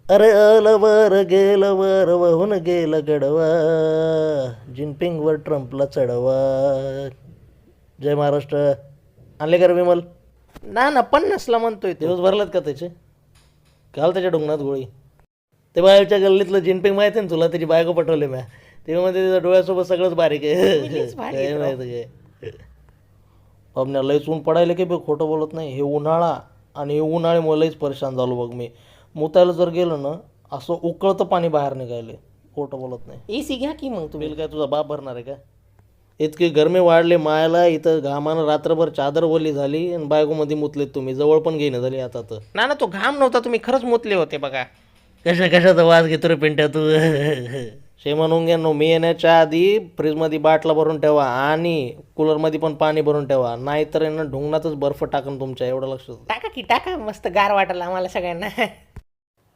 अरे अलवर गेलं वर वाहून गेलं गडवा, जिनपिंगवर ट्रम्पला चढवा. जय महाराष्ट्र. आणले का रे विमल? ना 50ला म्हणतोय तो. दिवस भरलात का त्याचे? घाल त्याच्या डोंगणात गोळी. ते बाहेरच्या गल्लीतलं जिनपिंग माहिती ना तुला, त्याची बायको पटवले म्या. ते मध्ये त्याच्या डोळ्यासोबत सगळंच बारीक आहे. मीच भारी काय आहे माहिती काय पाहुण्या, लयच ऊन पडायला की बे, खोटं बोलत नाही. हे उन्हाळा आणि हे उन्हाळ्यामुळे लयच परेशान झालो बघ मी. मुतायला जर गेलं ना, असं उकळतं पाणी बाहेर निघायले. खोटं बोलत नाही. एसी घ्या की मग तुम्ही. बिल काय तुझा बाप भरणार आहे का? इतकी गरमी वाढले मायाला इथं, घामानं रात्रभर चादर ओली झाली आणि बायकोमध्ये मुतलेत तुम्ही. जवळ पण घेणं झाली आता तर. ना तो घाम नव्हता, तुम्ही खरंच मुतले होते बघा. कशाचा वास घेतो रे पिंट्या तू? शेमन नो, मी येण्याच्या आधी फ्रीजमध्ये बाटला भरून ठेवा आणि कूलरमध्ये पण पाणी भरून ठेवा, नाहीतर ढुंगणातच बर्फ टाकन तुमच्या. एवढं लक्ष. टाका की टाका, मस्त गार वाटायला आम्हाला सगळ्यांना.